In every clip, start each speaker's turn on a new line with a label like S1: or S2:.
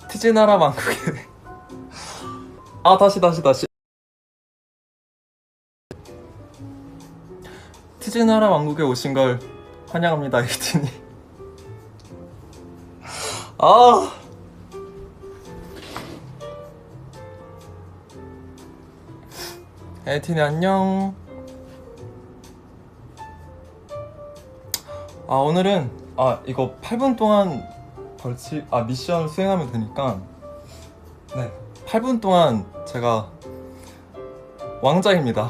S1: 트즈나라 왕국에 아 다시 트즈나라 왕국에 오신 걸 환영합니다, 에이틴이. 아 에이틴이 안녕. 아 오늘은 이거 8분 동안 미션을 수행하면 되니까 네 8분 동안 제가 왕자입니다.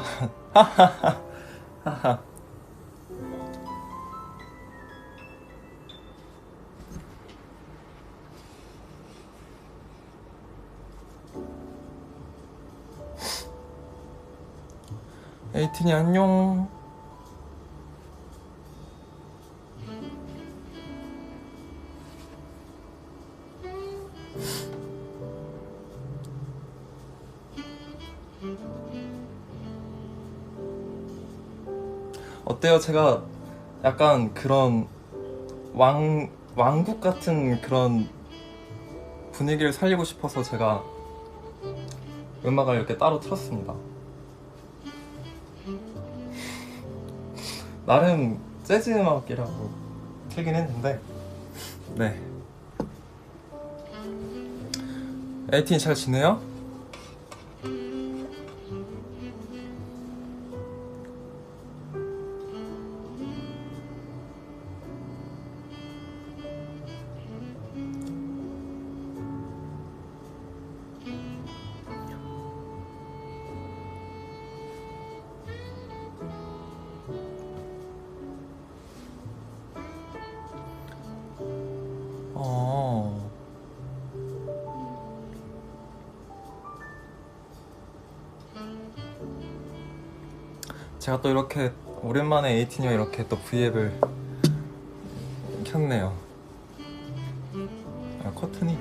S1: 에이틴이 안녕. 어때요? 제가 약간 그런 왕국 같은 그런 분위기를 살리고 싶어서 제가 음악을 이렇게 따로 틀었습니다. 나름 재즈 음악이라고 틀긴 했는데 네. 에이틴 잘 지내요? 제가 또 이렇게 오랜만에 에이틴이와 이렇게 또 V앱을 켰네요. 커튼이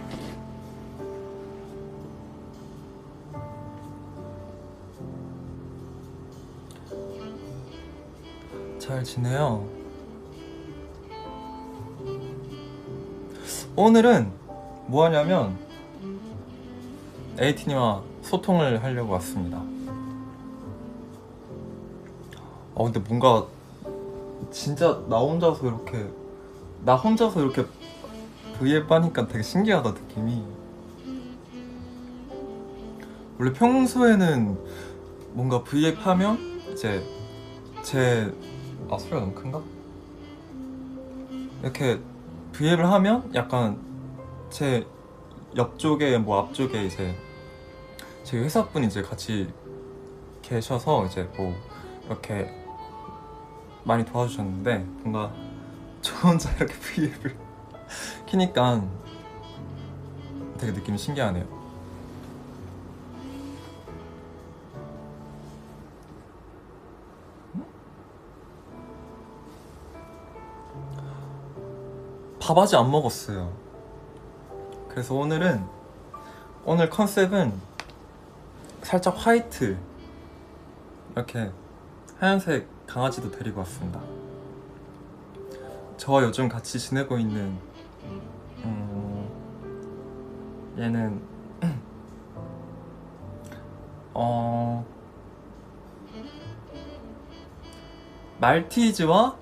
S1: 잘 지내요. 오늘은 뭐 하냐면 에이틴이와 소통을 하려고 왔습니다. 근데 뭔가 진짜 나 혼자서 이렇게 V앱 하니까 되게 신기하다, 느낌이. 원래 평소에는 뭔가 V앱 하면 이제 소리가 너무 큰가? 이렇게 V앱을 하면 약간 제 옆쪽에 앞쪽에 이제 제 회사분이 이제 같이 계셔서 이제 뭐 이렇게 많이 도와주셨는데 뭔가 저 혼자 이렇게 V앱을 키니까 되게 느낌이 신기하네요. 밥 아직 안 먹었어요. 그래서 오늘 컨셉은 살짝 화이트, 이렇게 하얀색 강아지도 데리고 왔습니다. 저와 요즘 같이 지내고 있는 얘는 말티즈와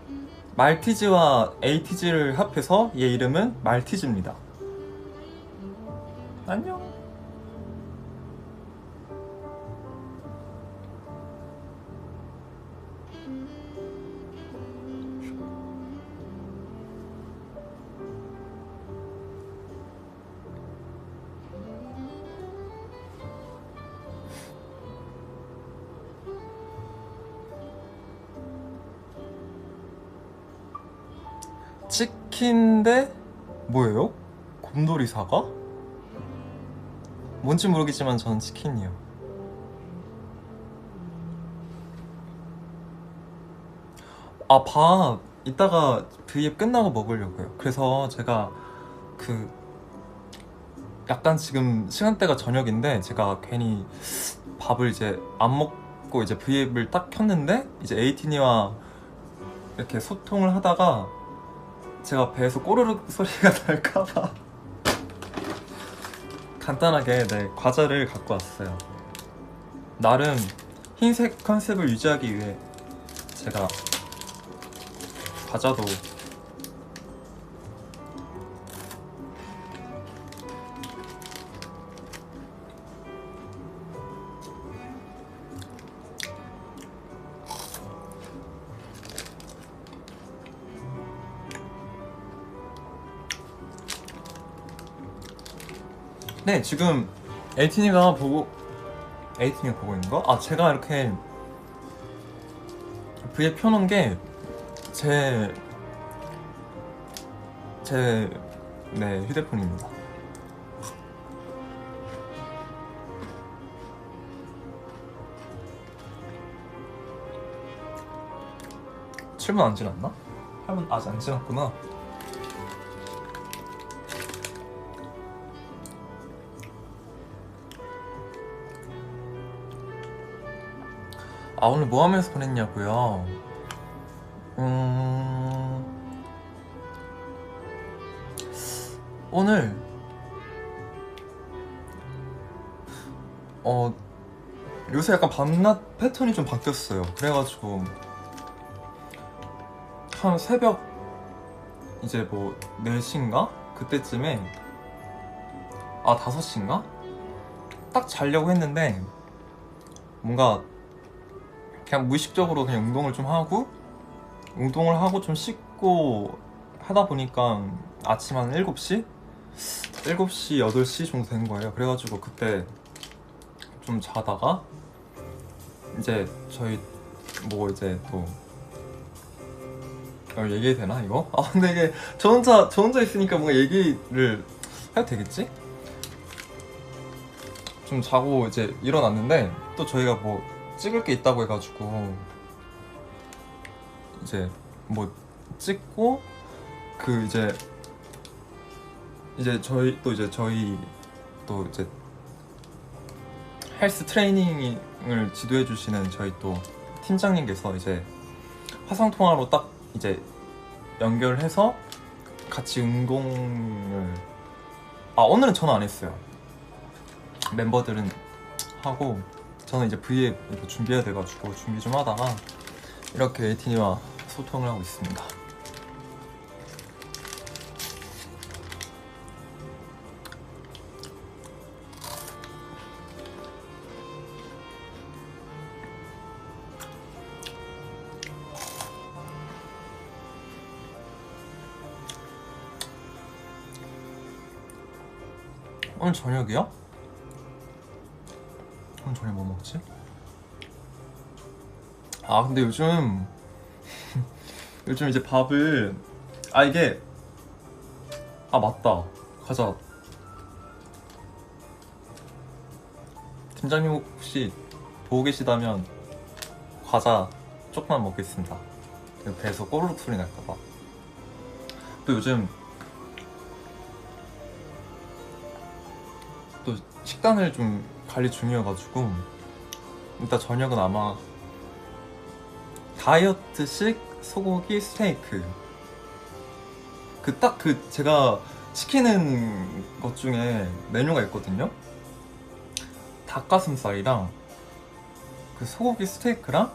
S1: 에이티즈를 합해서 얘 이름은 말티즈입니다. 안녕. 치킨인데 뭐예요? 곰돌이 사과? 뭔지 모르겠지만 저는 치킨이요. 밥 이따가 V앱 끝나고 먹으려고요. 그래서 제가 약간 지금 시간대가 저녁인데 제가 괜히 밥을 이제 안 먹고 이제 V앱을 딱 켰는데 이제 에이틴이와 이렇게 소통을 하다가 제가 배에서 꼬르륵 소리가 날까봐 간단하게 네, 과자를 갖고 왔어요. 나름 흰색 컨셉을 유지하기 위해 제가 과자도 네 지금 에이티니가 보고 에이티니가 보고 있는 거? 아 제가 이렇게 V에 펴놓은 게 제 네, 휴대폰입니다. 칠분 안 지났나? 8분 아직 안 지났구나. 아 오늘 뭐 하면서 보냈냐고요? 오늘 요새 약간 밤낮 패턴이 좀 바뀌었어요. 그래가지고 한 새벽 이제 뭐 4시인가? 그때쯤에 5시인가? 딱 자려고 했는데 뭔가 그냥 무의식적으로 그냥 운동을 하고 좀 씻고 하다 보니까 아침 한 7시? 7시, 8시 정도 된 거예요. 그래가지고 그때 좀 자다가 이제 저희 뭐 이제 또 얘기해도 되나 이거? 아 근데 이게 저 혼자 있으니까 뭔가 얘기를 해도 되겠지? 좀 자고 이제 일어났는데 또 저희가 뭐 찍을 게 있다고 해가지고 이제 뭐 찍고 그 이제 저희 또 이제 헬스 트레이닝을 지도해 주시는 저희 또 팀장님께서 이제 화상 통화로 딱 이제 연결해서 같이 운동을 오늘은 저는 안 했어요. 멤버들은 하고 저는 이제 V에 준비해야 돼가지고 준비 좀 하다가 이렇게 에이티니와 소통을 하고 있습니다. 오늘 저녁이요? 오늘 저녁 뭐 먹지? 근데 요즘 이제 밥을 이게 맞다 과자 팀장님 혹시 보고 계시다면 과자 조금만 먹겠습니다. 배에서 꼬르륵 소리 날까봐. 또 요즘 또 식단을 좀 관리 중이어가지고 이따 저녁은 아마 다이어트식 소고기 스테이크 제가 시키는 것 중에 메뉴가 있거든요. 닭가슴살이랑 그 소고기 스테이크랑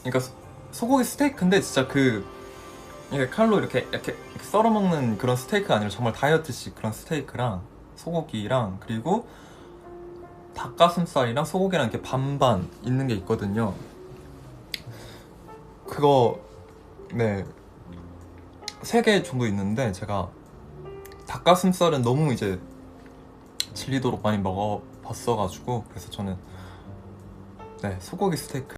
S1: 그러니까 소고기 스테이크인데 진짜 이게 칼로 이렇게 썰어 먹는 그런 스테이크가 아니라 정말 다이어트식 그런 스테이크랑 소고기랑 그리고 닭가슴살이랑 소고기랑 이렇게 반반 있는 게 있거든요. 그거 네 3개 정도 있는데 제가 닭가슴살은 너무 이제 질리도록 많이 먹어봤어가지고 그래서 저는 네 소고기 스테이크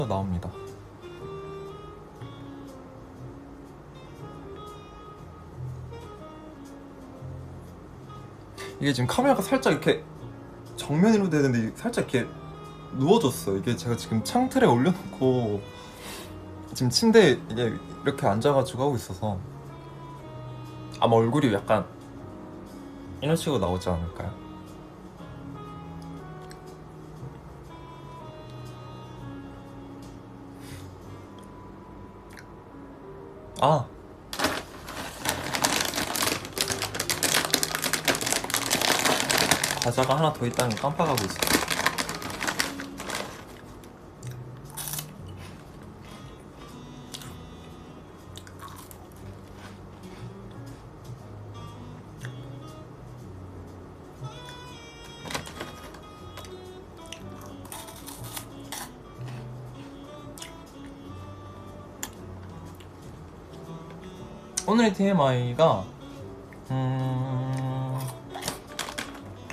S1: 나옵니다. 이게 지금 카메라가 살짝 이렇게 정면으로 되는데 살짝 이렇게 누워졌어요. 이게 제가 지금 창틀에 올려놓고 지금 침대에 이게 이렇게 앉아가지고 하고 있어서 아마 얼굴이 약간 이런 식으로 나오지 않을까요? 아, 과자가 하나 더 있다는 걸 깜빡하고 있어요. 오늘의 TMI가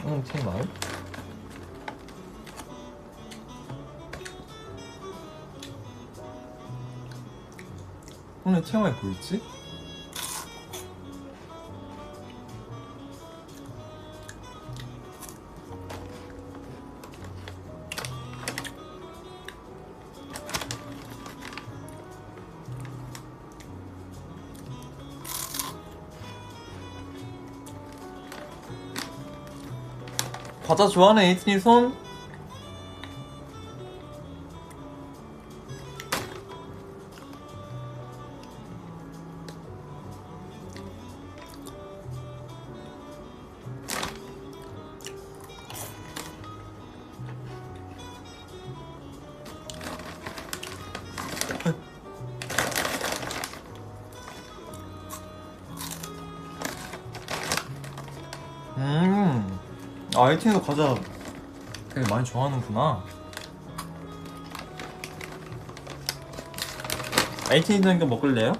S1: 오늘 TMI? 오늘 TMI 뭐였지? 과자 좋아하는 에이틴이 손? 아, 에이틴도 과자 되게 많이 좋아하는구나. 에이틴이도 이거 먹을래요?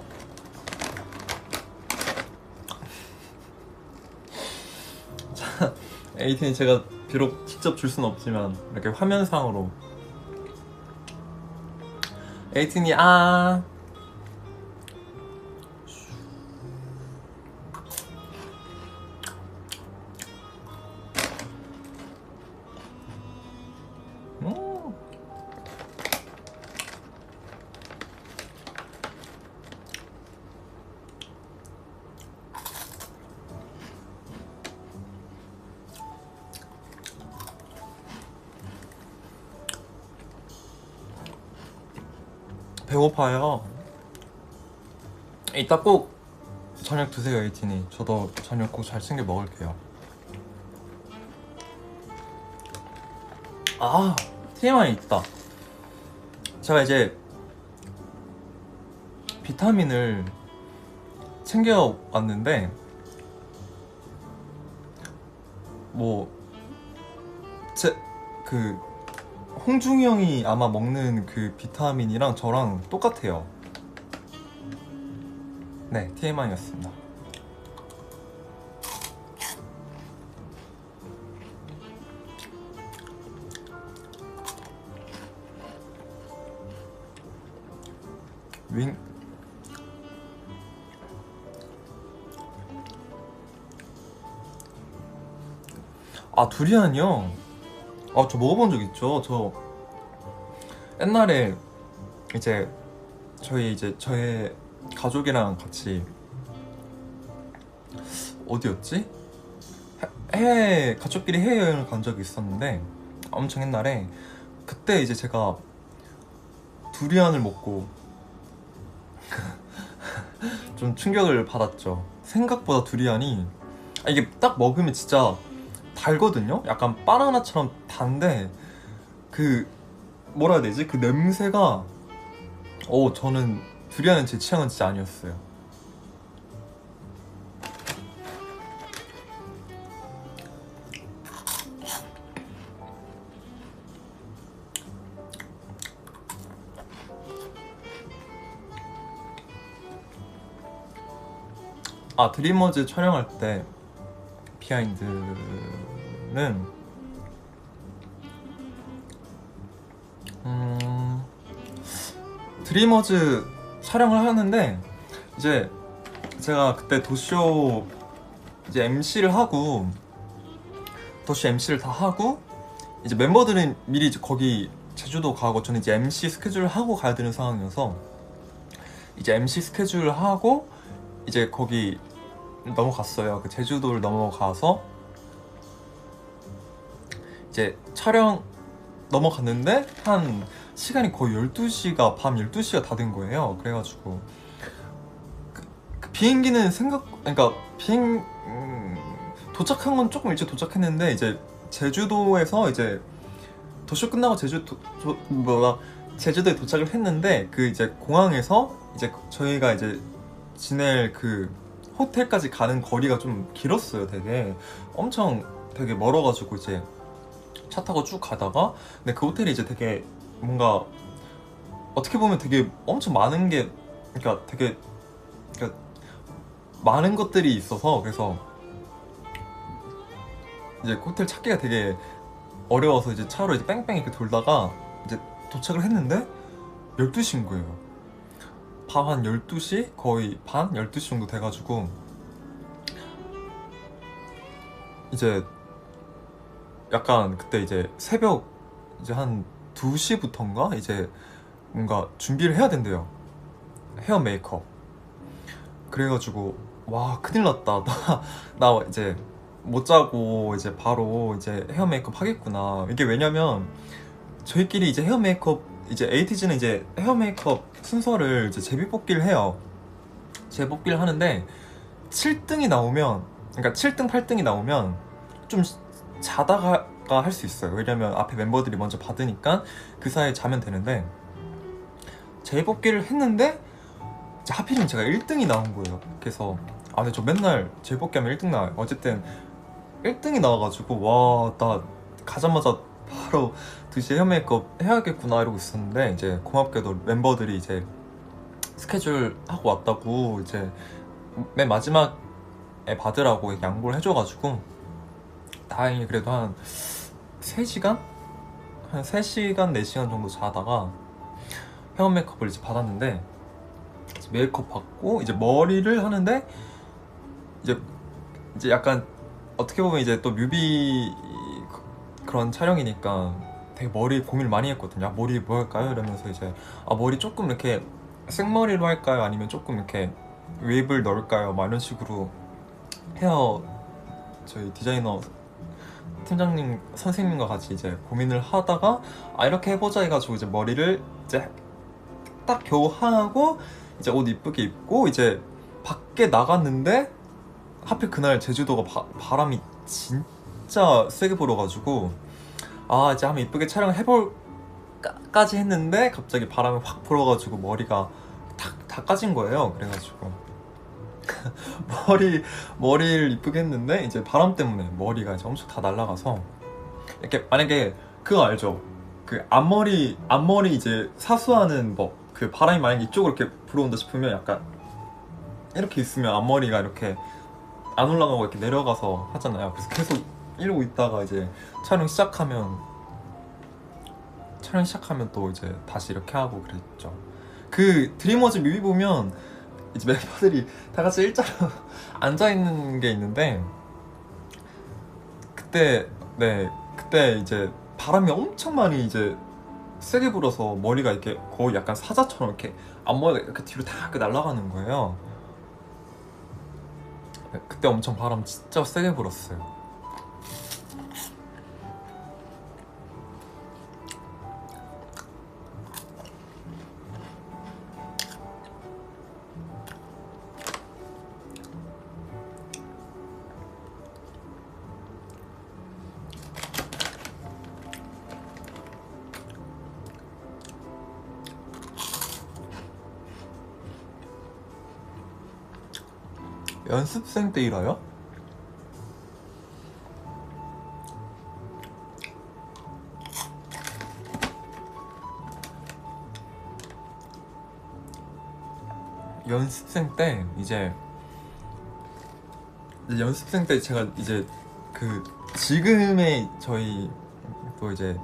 S1: 자, 에이틴이 제가 비록 직접 줄 순 없지만 이렇게 화면상으로 에이틴이 아 배고파요. 이따 꼭 저녁 드세요, 에이틴이. 저도 저녁 꼭 잘 챙겨 먹을게요. 아, TMI 있다. 제가 이제 비타민을 챙겨 왔는데 홍중이 형이 아마 먹는 그 비타민이랑 저랑 똑같아요. 네, TMI였습니다. 아, 두리안이요? 아, 저 먹어본 적 있죠. 저 옛날에 이제 저의 가족이랑 같이 어디였지? 가족끼리 해외여행을 간 적이 있었는데 엄청 옛날에 그때 이제 제가 두리안을 먹고 좀 충격을 받았죠. 생각보다 두리안이 이게 딱 먹으면 진짜 달거든요? 약간 바나나처럼 단데 그 뭐라 해야 되지? 그 냄새가 저는 두리안은 제 취향은 진짜 아니었어요. 아, 드리머즈 촬영할 때 비하인드는 드리머즈 촬영을 하는데 이제 제가 그때 도쇼 이제 MC를 하고 도쇼 MC를 다 하고 이제 멤버들은 미리 이제 거기 제주도 가고 저는 이제 MC 스케줄을 하고 가야 되는 상황이어서 이제 MC 스케줄을 하고 이제 거기 넘어갔어요. 그 제주도를 넘어가서 이제 촬영 넘어갔는데 한 시간이 거의 12시가 밤 12시가 다 된 거예요. 그래가지고 그 비행기는 그러니까 도착한 건 조금 일찍 도착했는데 이제 제주도에서 이제 도쇼 끝나고 제주도에 도착을 했는데 그 이제 공항에서 이제 저희가 이제 지낼 그 호텔까지 가는 거리가 좀 길었어요. 되게 엄청 되게 멀어가지고 이제 차 타고 쭉 가다가 근데 그 호텔이 이제 되게 뭔가 어떻게 보면 되게 엄청 많은 게 그러니까 되게 그러니까 많은 것들이 있어서 그래서 이제 호텔 찾기가 되게 어려워서 이제 차로 이제 뺑뺑 이렇게 돌다가 이제 도착을 했는데 12시인 거예요. 밤 한 12시? 거의 반? 12시 정도 돼가지고 이제 약간 그때 이제 새벽 이제 한 2시부터인가 이제 뭔가 준비를 해야 된대요. 헤어 메이크업. 그래가지고 와 큰일 났다. 나 이제 못 자고 이제 바로 이제 헤어 메이크업 하겠구나. 이게 왜냐면 저희끼리 이제 헤어 메이크업 이제 에이티즈는 이제 헤어 메이크업 순서를 이제 제비뽑기를 해요. 제비뽑기를 하는데 7등이 나오면 그러니까 7등 8등이 나오면 좀 자다가 할 수 있어요. 왜냐면 앞에 멤버들이 먼저 받으니까 그 사이에 자면 되는데 제비뽑기를 했는데 이제 하필이면 제가 1등이 나온 거예요. 그래서 아 근데 저 맨날 제비뽑기 하면 1등 나와요. 어쨌든 1등이 나와가지고 와 나 가자마자 바로 2시에 헤어 메이크업 해야겠구나 이러고 있었는데 이제 고맙게도 멤버들이 이제 스케줄 하고 왔다고 이제 맨 마지막에 받으라고 양보를 해줘가지고 다행히 그래도 한 3시간? 한 3시간, 4시간 정도 자다가 헤어 메이크업을 이제 받았는데 이제 메이크업 받고 이제 머리를 하는데 이제 약간 어떻게 보면 이제 또 뮤비 그런 촬영이니까 되게 머리 고민을 많이 했거든요. 아, 머리 뭐 할까요? 이러면서 이제 아 머리 조금 이렇게 생머리로 할까요? 아니면 조금 이렇게 웨이브를 넣을까요? 막 이런 식으로 헤어 저희 디자이너 팀장님 선생님과 같이 이제 고민을 하다가 아 이렇게 해보자 해가지고 이제 머리를 이제 딱 겨우 하고 이제 옷 이쁘게 입고 이제 밖에 나갔는데 하필 그날 제주도가 바람이 진짜 세게 불어가지고 아 이제 한번 이쁘게 촬영해볼까지 했는데 갑자기 바람이 확 불어가지고 머리가 다 까진 거예요. 그래가지고 머리를 이쁘게 했는데 이제 바람 때문에 머리가 이제 엄청 다 날아가서 이렇게 만약에 그거 알죠? 그 앞머리 이제 사수하는 법 그 바람이 만약에 이쪽으로 이렇게 불어온다 싶으면 약간 이렇게 있으면 앞머리가 이렇게 안 올라가고 이렇게 내려가서 하잖아요. 그래서 계속 이러고 있다가 이제 촬영 시작하면 또 이제 다시 이렇게 하고 그랬죠. 그 드리머즈 뮤비 보면 이제 멤버들이 다 같이 일자로 앉아 있는 게 있는데 그때 이제 바람이 엄청 많이 이제 세게 불어서 머리가 이렇게 거의 약간 사자처럼 이렇게 앞머리가 이렇게 뒤로 다 날아가는 거예요. 그때 엄청 바람 진짜 세게 불었어요. 연습생 때 일화요? 연습생 때 이제 연습생 때 제가 이제 그 지금의 저희 또 이제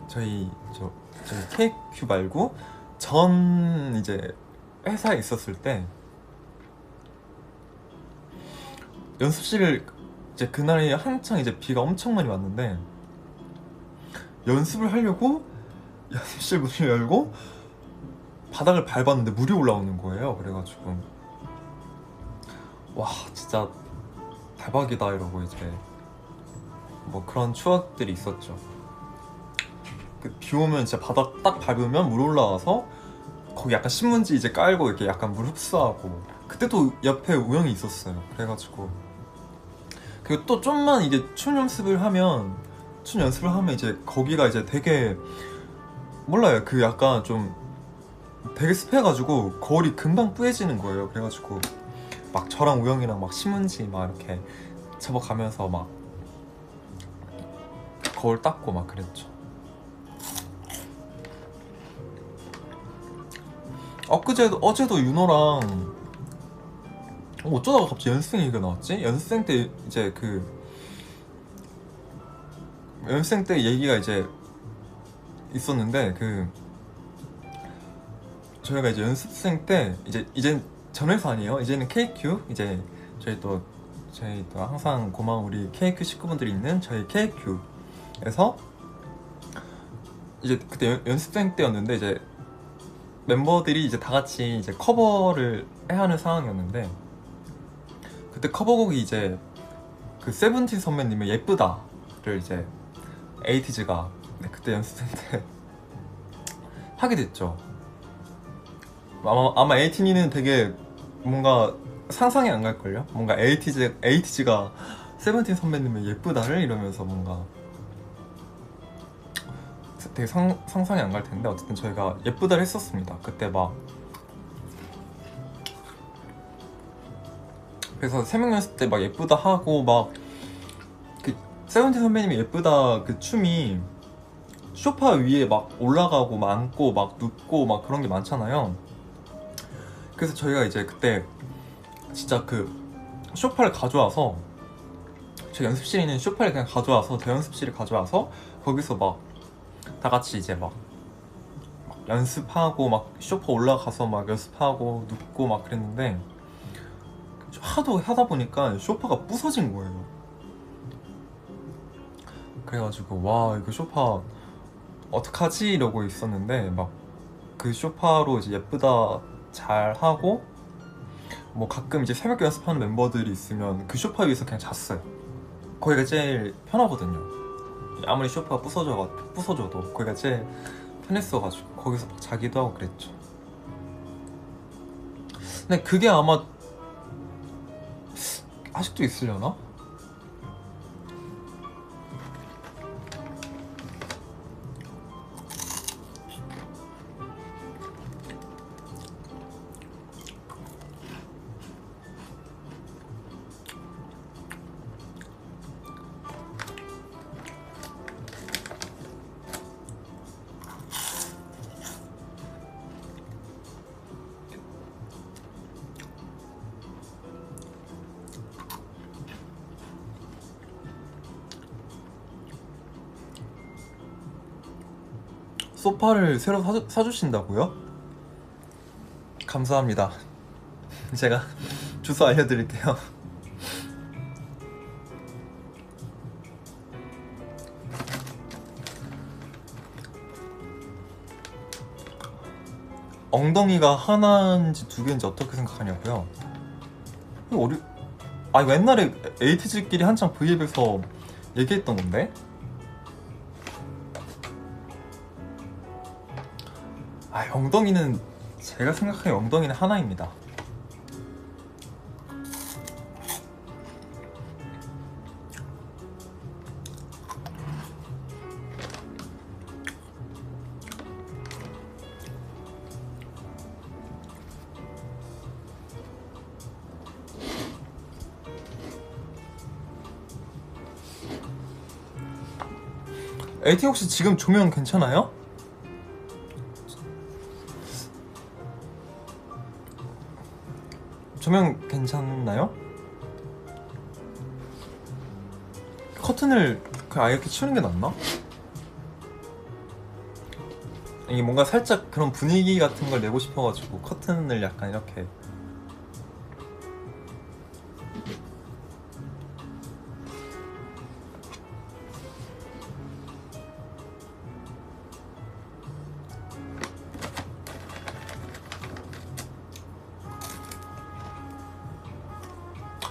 S1: 저희 KQ 말고 전 이제 회사에 있었을 때 연습실을 이제 그날이 한창 이제 비가 엄청 많이 왔는데 연습을 하려고 연습실 문을 열고 바닥을 밟았는데 물이 올라오는 거예요. 그래가지고 와 진짜 대박이다 이러고 이제 뭐 그런 추억들이 있었죠. 그 비 오면 진짜 바닥 딱 밟으면 물 올라와서 거기 약간 신문지 이제 깔고 이렇게 약간 물 흡수하고 그때도 옆에 우영이 있었어요. 그래가지고 그리고 또 좀만 이제 춤 연습을 하면 이제 거기가 이제 되게 몰라요. 그 약간 좀 되게 습해가지고 거울이 금방 뿌얘지는 거예요. 그래가지고 막 저랑 우영이랑 막 신문지 막 이렇게 접어가면서 막 거울 닦고 막 그랬죠. 어제도 윤호랑 어쩌다가 갑자기 연습생 얘기가 나왔지? 연습생 때 이제 연습생 때 얘기가 이제 있었는데 저희가 이제 연습생 때 이젠 전 회사 아니에요. 이제는 KQ 이제 저희 또 항상 고마운 우리 KQ 식구분들이 있는 저희 KQ에서 이제 그때 연습생 때였는데 이제 멤버들이 이제 다 같이 이제 커버를 해야 하는 상황이었는데 그때 커버곡이 이제 그 세븐틴 선배님의 예쁘다를 이제 에이티즈가 그때 연습생 때 하게 됐죠. 아마 에이티니는 되게 뭔가 상상이 안 갈걸요? 뭔가 에이티즈가 세븐틴 선배님의 예쁘다를 이러면서 뭔가 되게 상상이 안 갈 텐데 어쨌든 저희가 예쁘다를 했었습니다. 그때 막 그래서 새벽 연습 때 막 예쁘다 하고 막 그 세븐틴 선배님이 예쁘다 그 춤이 소파 위에 막 올라가고 막 앉고 막 눕고 막 그런 게 많잖아요. 그래서 저희가 이제 그때 진짜 그 소파를 가져와서 저 연습실에 있는 소파를 그냥 가져와서 대연습실에 가져와서 거기서 막 다 같이 이제 막 연습하고 막 소파 올라가서 막 연습하고 눕고 막 그랬는데 하도 하다 보니까 소파가 부서진 거예요. 그래가지고 와 이거 소파 어떡하지 이러고 있었는데 막 그 소파로 이제 예쁘다 잘 하고 뭐 가끔 이제 새벽 연습하는 멤버들이 있으면 그 소파 위에서 그냥 잤어요. 거기가 제일 편하거든요. 아무리 소파가 부서져도 거기가 제일 편했어가지고 거기서 막 자기도 하고 그랬죠. 근데 그게 아마 아직도 있으려나? 소파를 새로 사주신다고요? 감사합니다. 제가 주소 알려드릴게요. 엉덩이가 하나인지 두 개인지 어떻게 생각하냐고요? 이거 옛날에 에이티즈끼리 한창 V앱에서 얘기했던 건데? 엉덩이는 제가 생각하기에 엉덩이는 하나입니다. 에이티 혹시 지금 조명 괜찮아요? 조명 괜찮나요? 커튼을 그냥 아예 이렇게 치우는 게 낫나? 이게 뭔가 살짝 그런 분위기 같은 걸 내고 싶어가지고 커튼을 약간 이렇게.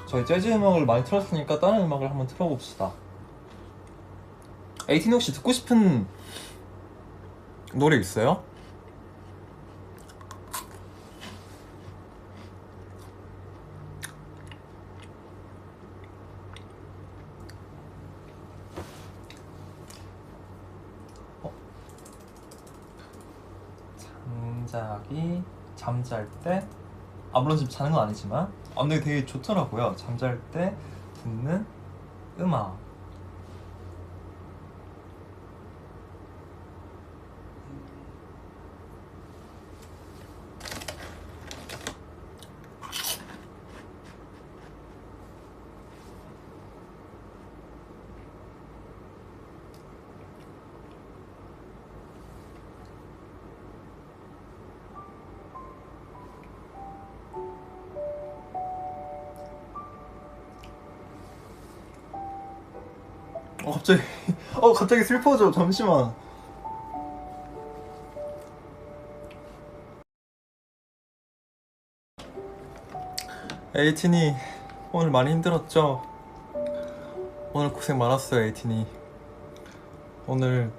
S1: 저희 재즈 음악을 많이 틀었으니까 다른 음악을 한번 틀어봅시다. 에이틴 혹시 듣고 싶은 노래 있어요? 잠잘 때, 물론 지금 자는 건 아니지만, 근데 되게 좋더라고요. 잠잘 때 듣는 음악. 갑자기 갑자기 슬퍼져. 잠시만. 에이틴이 오늘 많이 힘들었죠? 오늘 고생 많았어요. 에이틴이 오늘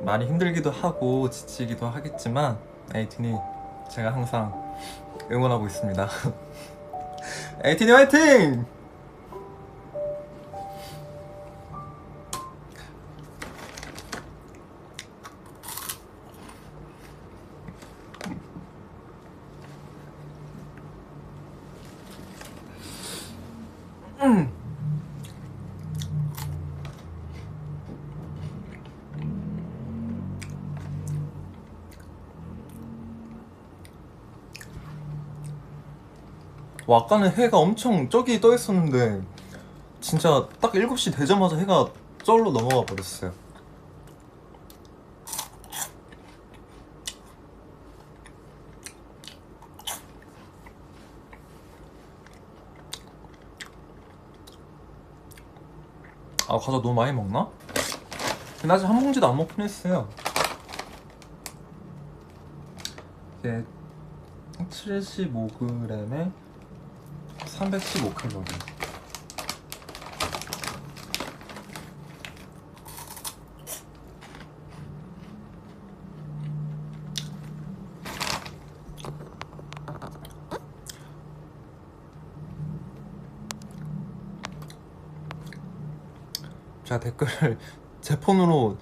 S1: 많이 힘들기도 하고 지치기도 하겠지만 에이틴이 제가 항상 응원하고 있습니다. 에이틴이 화이팅! 와, 아까는 해가 엄청 저기 떠 있었는데 진짜 딱 7시 되자마자 해가 저기로 넘어가 버렸어요. 과자 너무 많이 먹나? 근데 아직 한 봉지도 안 먹긴 했어요. 이게 75g에 315칼로리. 제가 댓글을 제 폰으로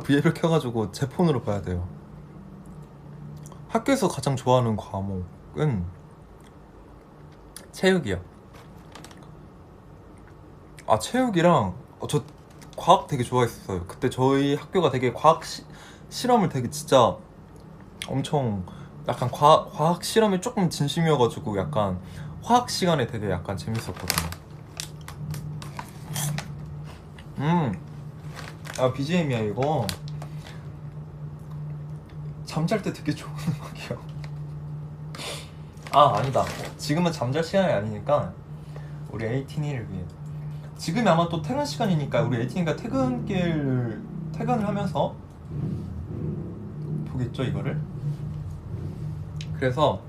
S1: V앱을 켜가지고 제 폰으로 봐야 돼요. 학교에서 가장 좋아하는 과목은 체육이요. 체육이랑 저 과학 되게 좋아했어요. 그때 저희 학교가 되게 과학 실험을 되게 진짜 엄청 약간 과학 실험이 조금 진심이어가지고 약간 화학 시간에 되게 약간 재밌었거든요. BGM이야 이거. 잠잘 때 되게 좋은 음악이요. 아니다. 지금은 잠잘 시간이 아니니까 우리 에이틴이를 위해. 지금이 아마 또 퇴근 시간이니까 우리 에이틴이가 퇴근을 하면서 보겠죠 이거를. 그래서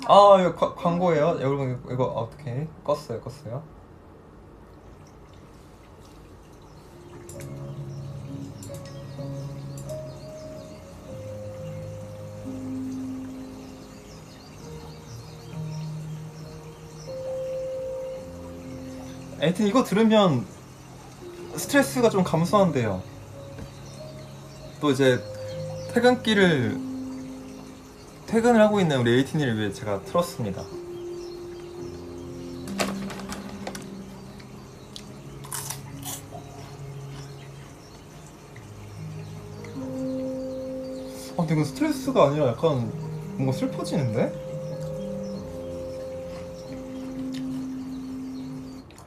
S1: 이거 광고예요. 여러분 이거 어떻게 껐어요. 에이튼 이거 들으면 스트레스가 좀 감소한대요. 또 이제 퇴근을 하고 있는 우리 에이틴이를 위해 제가 틀었습니다. 근데 이건 스트레스가 아니라 약간 뭔가 슬퍼지는데?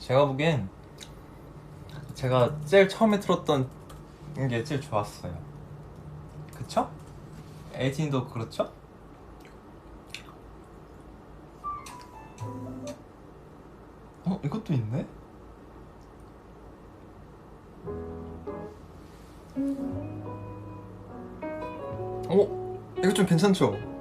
S1: 제가 보기엔 제가 제일 처음에 틀었던 게 제일 좋았어요. 그쵸? 에이틴도 그렇죠? 이것도 있네? 이거 좀 괜찮죠?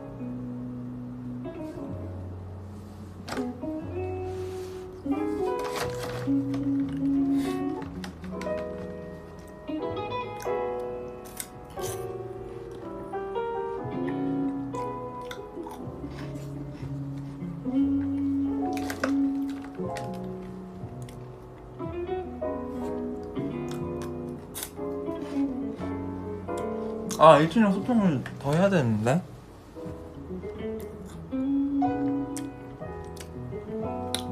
S1: 에이틴이랑 소통을 더 해야 되는데?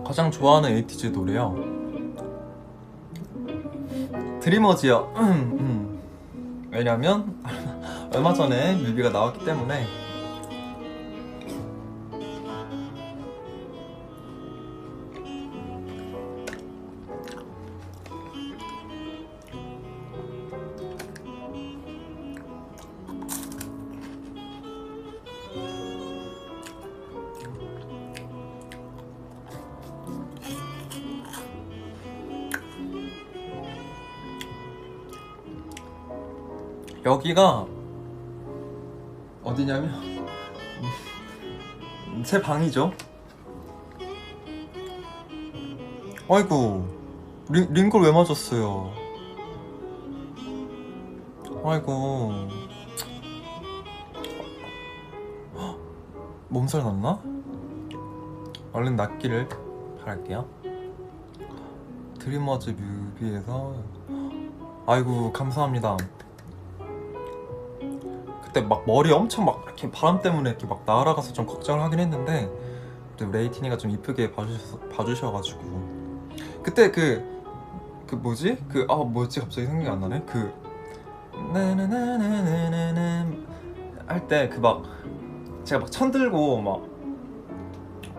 S1: 가장 좋아하는 에이티즈 노래요? 드리머즈요. 왜냐면 얼마 전에 뮤비가 나왔기 때문에. 여기가 어디냐면 제 방이죠. 아이고 링걸 왜 맞았어요? 아이고 몸살 났나? 얼른 낫기를 바랄게요. 드리머즈 뮤비에서 아이고 감사합니다. 그때 막 머리 엄청 막 이렇게 바람 때문에 이렇게 막 날아가서 좀 걱정을 하긴 했는데 그때 레이티니가 좀 이쁘게 봐주셔가지고 그때 그 뭐지? 뭐였지? 갑자기 생각이 안 나네. 나나나나나나나 할 때 막 제가 막 천 들고 막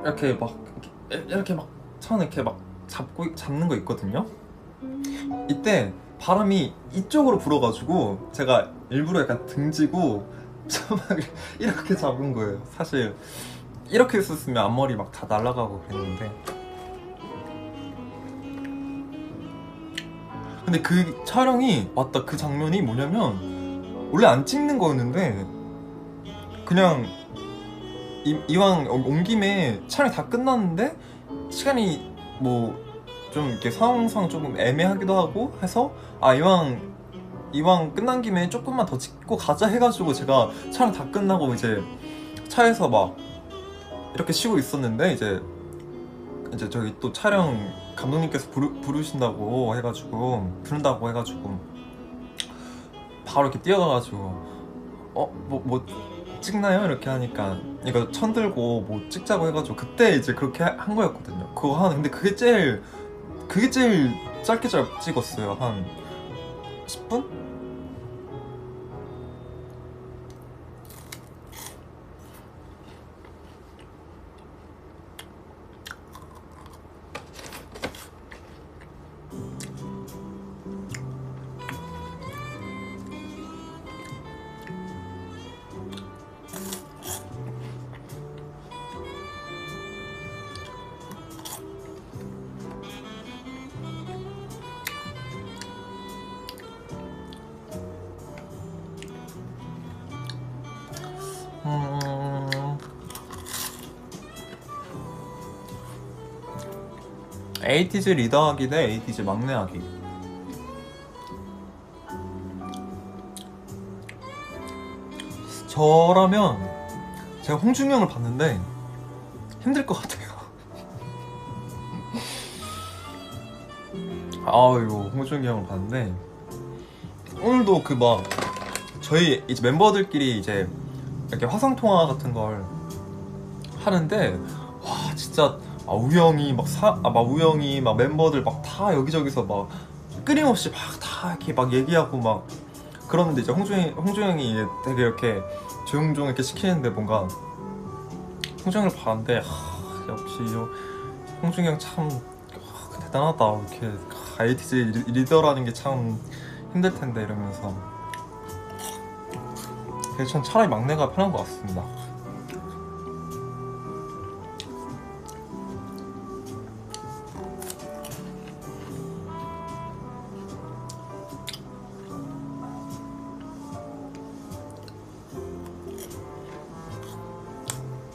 S1: 이렇게 막 천 이렇게 막 잡는 거 있거든요. 이때 바람이 이쪽으로 불어가지고 제가 일부러 약간 등지고 막 이렇게 잡은 거예요. 사실 이렇게 했었으면 앞머리 막 다 날아가고 그랬는데. 근데 그 촬영이 맞다. 그 장면이 뭐냐면 원래 안 찍는 거였는데 그냥 이왕 온 김에 촬영 다 끝났는데 시간이 뭐 좀 이렇게 상황상 조금 애매하기도 하고 해서 이왕 끝난 김에 조금만 더 찍고 가자 해가지고 제가 촬영 다 끝나고 이제 차에서 막 이렇게 쉬고 있었는데 이제 저기 또 촬영 감독님께서 부른다고 해가지고 바로 이렇게 뛰어가가지고 뭐 찍나요? 이렇게 하니까 이거 천 들고 뭐 찍자고 해가지고 그때 이제 그렇게 한 거였거든요. 근데 그게 제일 짧게 찍었어요. 한 10분? 에이티즈 리더하기 대 에이티즈 막내하기. 저라면 제가 홍중이 형을 봤는데 힘들 것 같아요. 이거 홍중이 형을 봤는데 오늘도 저희 이제 멤버들끼리 이제 이렇게 화상 통화 같은 걸 하는데 와 진짜 우영이 우영이 멤버들 막 다 여기저기서 막 끊임없이 막 다 이렇게 막 얘기하고 막 그러는데 이제 홍주 형이 되게 이렇게 조용조용 이렇게 시키는데 뭔가 홍주 형을 봤는데 역시 홍주 형 참 대단하다. 이렇게 ITJ 리더라는 게 참 힘들 텐데 이러면서. 그래서 전 차라리 막내가 편한 것 같습니다.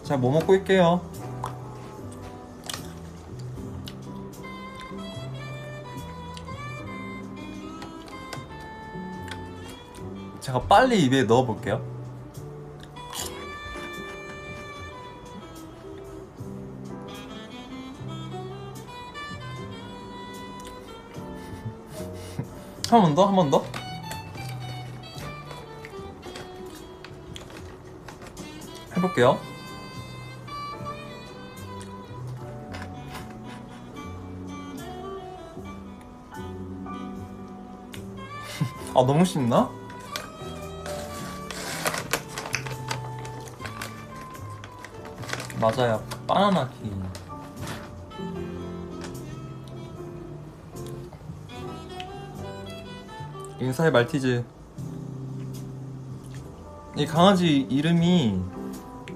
S1: 자, 뭐 먹고 있게요? 제가 빨리 입에 넣어볼게요. 한 번 더? 한 번 더? 해볼게요. 아, 너무 씹나? 맞아요. 바나나 키. 인사해 말티즈. 이 강아지 이름이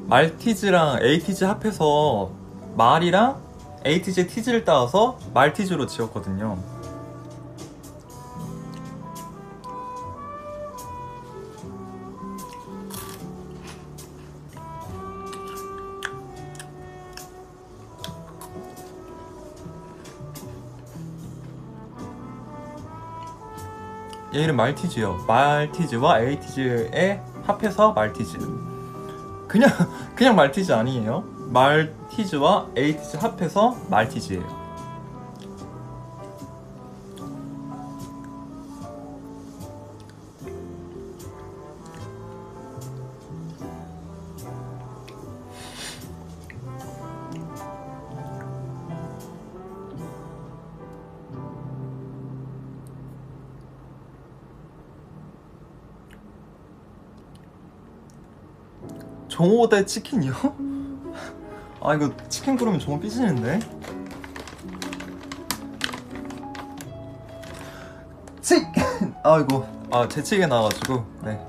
S1: 말티즈랑 에이티즈 합해서 말이랑 에이티즈의 티즈를 따와서 말티즈로 지었거든요. 얘 이름 말티즈요. 말티즈와 에이티즈의 합해서 말티즈. 그냥 말티즈 아니에요. 말티즈와 에이티즈 합해서 말티즈예요. 종호 대 치킨이요? 아, 이거 치킨 그러면 종호 삐지는데? 치킨! 아이고, 재치게 나와가지고. 네.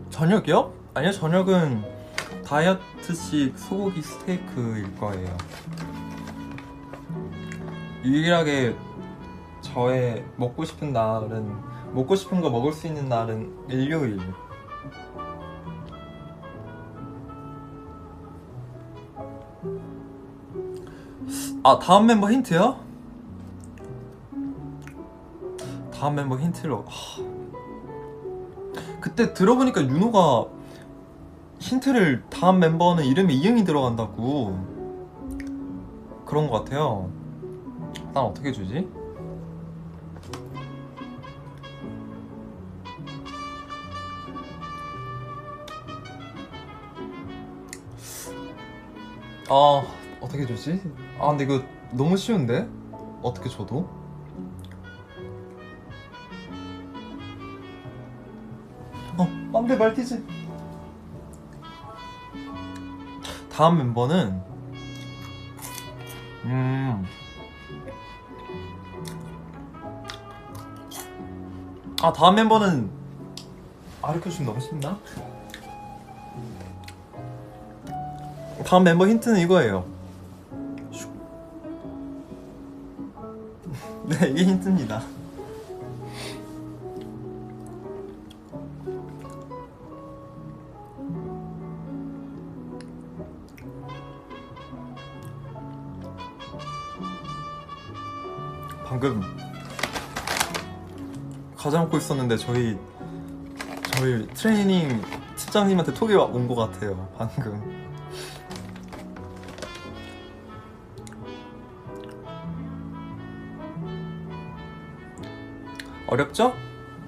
S1: 저녁이요? 아니요, 저녁은 다이어트식 소고기 스테이크일 거예요. 유일하게 저의 먹고 싶은 날은, 먹고 싶은 거 먹을 수 있는 날은 일요일. 아, 다음 멤버 힌트요? 다음 멤버 힌트로 그때 들어보니까 윤호가 힌트를 다음 멤버는 이름에 이응이 들어간다고 그런 것 같아요. 난 어떻게 주지? 어떻게 주지? 근데 이거 너무 쉬운데? 어떻게 줘도? 안돼, 말티즈. 다음 멤버는 다음 멤버는 이렇게 주면 너무 쉽나? 다음 멤버 힌트는 이거예요. 네, 이게 힌트입니다. 방금 과자 먹고 있었는데 저희 트레이닝 팀장님한테 톡이 온 것 같아요. 방금. 어렵죠?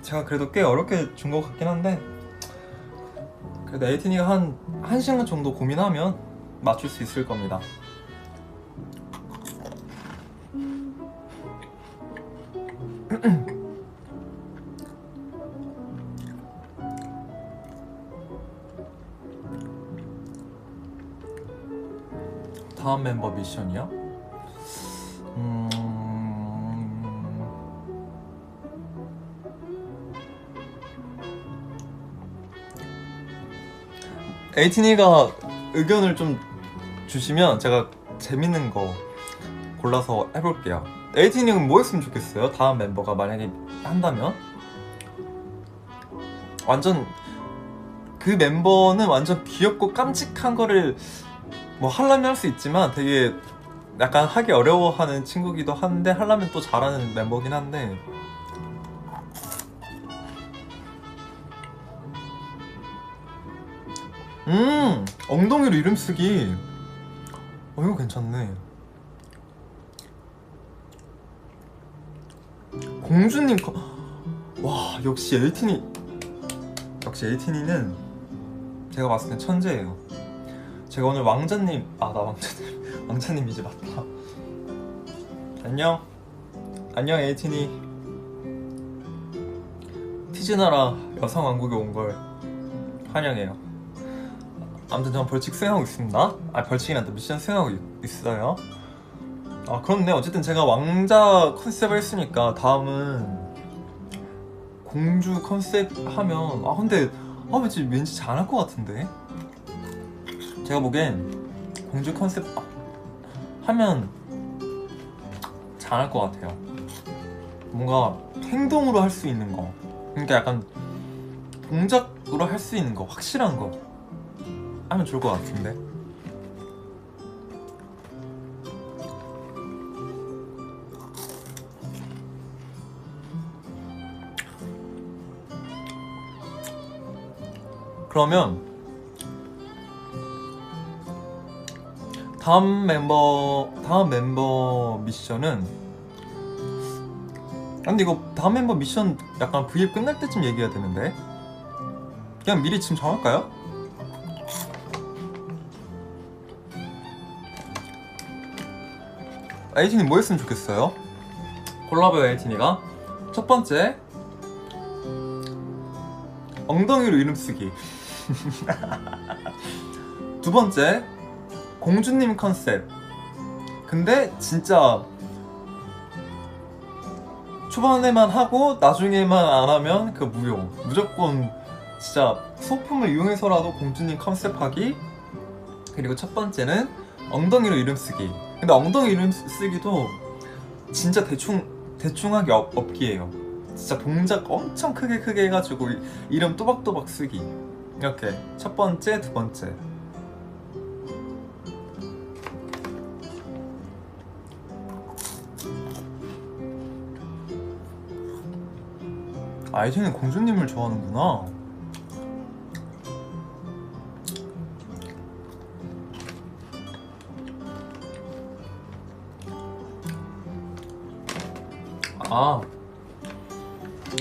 S1: 제가 그래도 꽤 어렵게 준 것 같긴 한데 그래도 에이티니가 한 1시간 정도 고민하면 맞출 수 있을 겁니다. 다음 멤버 미션이요? 에이티니가 의견을 좀 주시면 제가 재밌는 거 골라서 해볼게요. 에이티니는 뭐 했으면 좋겠어요? 다음 멤버가 만약에 한다면? 완전 그 멤버는 완전 귀엽고 깜찍한 거를 뭐 하려면 할 수 있지만 되게 약간 하기 어려워하는 친구기도 한데 하려면 또 잘하는 멤버긴 한데 엉덩이로 이름 쓰기. 이거 괜찮네. 공주님 와, 역시 에이티니는 제가 봤을 땐 천재예요. 제가 오늘 왕자님 나 왕자님이지, 맞다. 안녕 에이티니. 티즈나라 여성왕국에 온 걸 환영해요. 아무튼 전 벌칙 수행하고 있습니다. 벌칙이란다, 미션 수행하고 있어요. 그렇네. 어쨌든 제가 왕자 컨셉을 했으니까 다음은 공주 컨셉 하면 근데 왠지 잘할 것 같은데. 제가 보기엔 공주 컨셉 하면 잘할 것 같아요. 뭔가 행동으로 할 수 있는 거, 그러니까 약간 동작으로 할 수 있는 거, 확실한 거 하면 좋을 것 같은데. 그러면 다음 멤버 미션은, 근데 이거 다음 멤버 미션 약간 V앱 끝날 때쯤 얘기해야 되는데 그냥 미리 지금 정할까요? 에이티니 뭐 했으면 좋겠어요? 골라봐요. 에이티니가 첫 번째, 엉덩이로 이름 쓰기. 두 번째, 공주님 컨셉. 근데 진짜 초반에만 하고 나중에만 안 하면 그 무효. 무조건 진짜 소품을 이용해서라도 공주님 컨셉 하기. 그리고 첫 번째는 엉덩이로 이름 쓰기. 근데 엉덩이 이름 쓰기도 진짜 대충하게 없기예요. 진짜 동작 엄청 크게 해가지고 이름 또박또박 쓰기. 이렇게 첫 번째, 두 번째. 아이즈는 공주님을 좋아하는구나.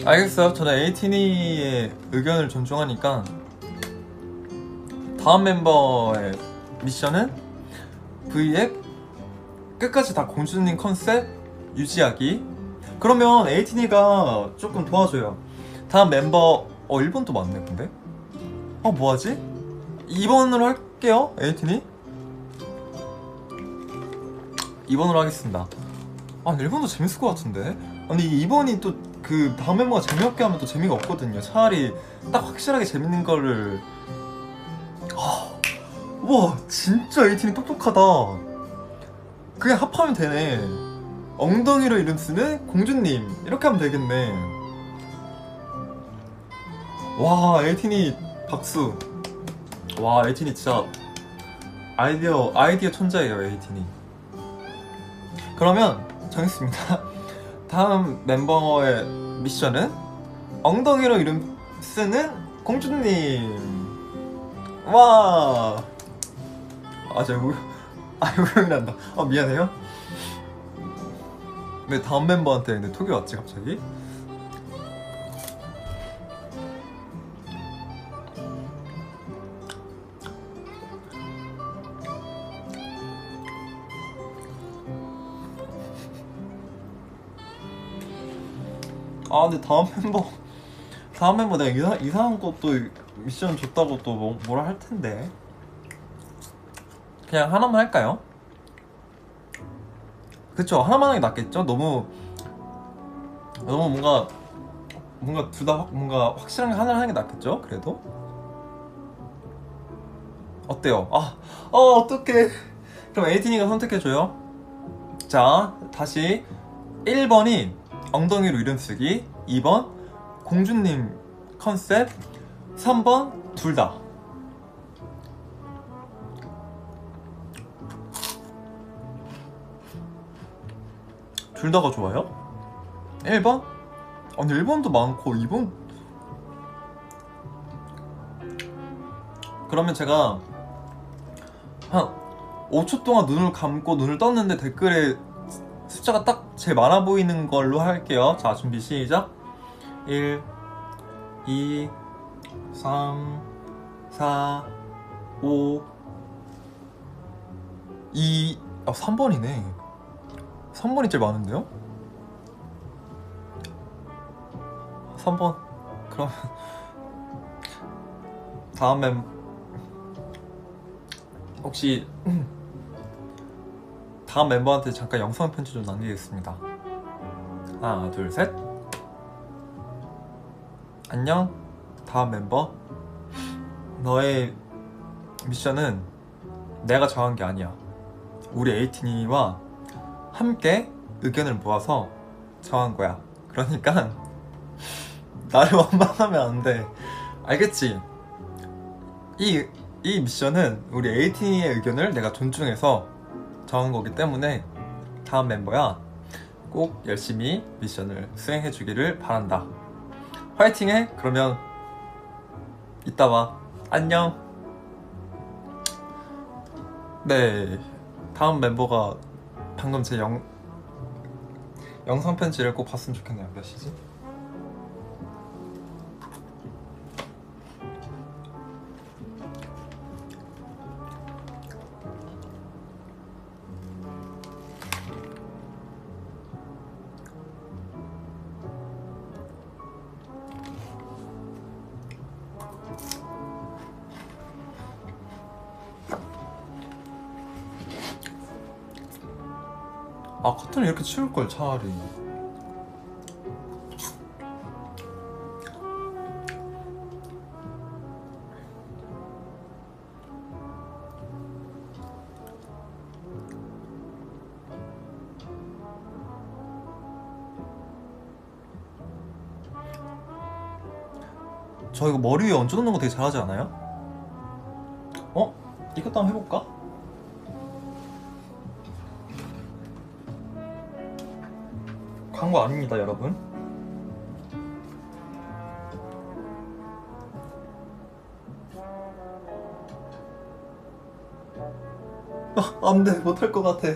S1: 알겠어요. 저는 에이티니의 의견을 존중하니까 다음 멤버의 미션은 V앱 끝까지 다 공주님 컨셉 유지하기. 그러면 에이티니가 조금 도와줘요. 다음 멤버 1번도 맞네. 근데 뭐하지? 2번으로 할게요. 에이티니 2번으로 하겠습니다. 1번도 재밌을 것 같은데. 아니 2번이 또 그 다음 멤버가 재미없게 하면 또 재미가 없거든요. 차라리 딱 확실하게 재밌는 거를. 와, 진짜 에이티니 똑똑하다. 그냥 합하면 되네. 엉덩이로 이름 쓰는 공주님 이렇게 하면 되겠네. 와, 에이티니 박수. 와, 에이티니 진짜 아이디어 천재예요. 에이티니. 그러면 정했습니다. 다음 멤버의 미션은 엉덩이로 이름 쓰는 공주님. 와, 제가 우영난다. 미안해요. 왜 다음 멤버한테 근데 톡이 왔지 갑자기? 아 근데 다음 멤버 내가 이상한 것도 미션 줬다고 또 뭐라 할 텐데. 그냥 하나만 할까요? 그쵸, 하나만 하는 게 낫겠죠? 너무 뭔가 둘 다 뭔가 확실한 게 하나를 하는 게 낫겠죠? 그래도 어때요? 어떡해. 그럼 에이틴이가 선택해줘요. 자, 다시 1번이 엉덩이로 이름 쓰기, 2번 공주님 컨셉, 3번 둘 다. 둘 다가 좋아요? 1번? 근데 1번도 많고 2번? 그러면 제가 한 5초 동안 눈을 감고 눈을 떴는데 댓글에 숫자가 딱 제일 많아 보이는 걸로 할게요. 자, 준비 시작. 1, 2, 3, 4, 5, 2, 3번이네. 3번이 제일 많은데요? 3번. 그럼 다음엔 혹시 다음 멤버한테 잠깐 영상 편지 좀 남기겠습니다. 하나, 둘, 셋. 안녕, 다음 멤버. 너의 미션은 내가 정한 게 아니야. 우리 에이틴이와 함께 의견을 모아서 정한 거야. 그러니까 나를 원망하면 안 돼. 알겠지? 이 미션은 우리 에이틴이의 의견을 내가 존중해서 정한 거기 때문에 다음 멤버야, 꼭 열심히 미션을 수행해 주기를 바란다. 화이팅해. 그러면 이따 봐. 안녕. 네, 다음 멤버가 방금 제 영상 편지를 꼭 봤으면 좋겠네요. 몇 시지? 커튼을 이렇게 치울걸 차라리. 저 이거 머리 위에 얹어놓는 거 되게 잘하지 않아요? 이것도 한번 해볼까? 광고 아닙니다, 여러분. 안 돼, 못할 것 같아.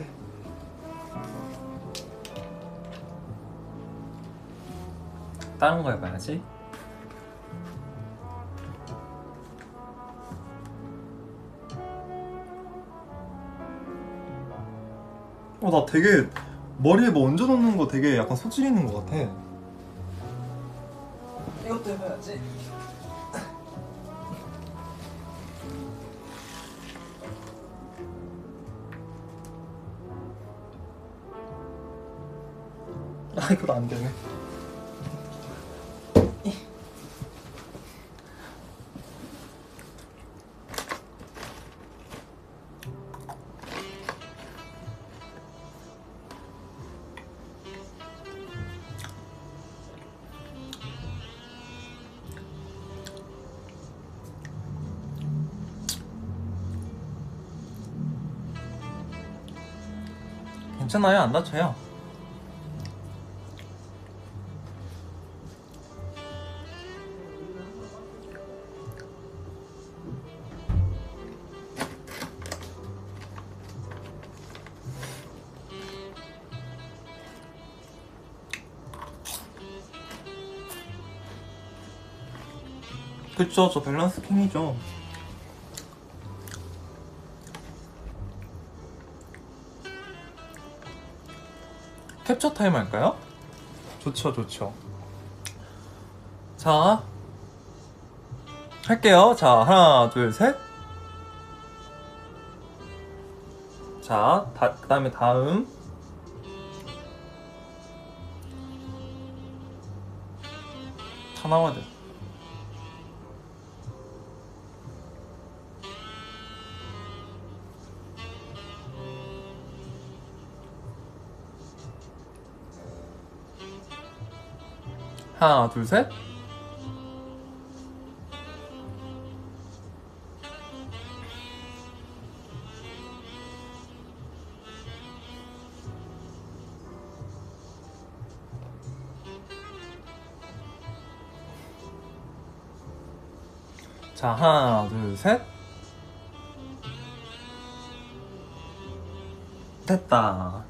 S1: 다른 거 해봐야지. 나 되게 머리에 뭐 얹어놓는 거 되게 약간 소질 있는 것 같아. 이것도 해봐야지. 이것도 안 되네. 괜찮아요, 안 다쳐요. 그쵸, 저 밸런스 킹이죠. 캡처 타임 할까요? 좋죠, 좋죠. 자, 할게요. 자, 하나, 둘, 셋. 자, 그 다음에 다음. 다 나와야 돼. 하나, 둘, 셋. 자, 하나, 둘, 셋. 됐다.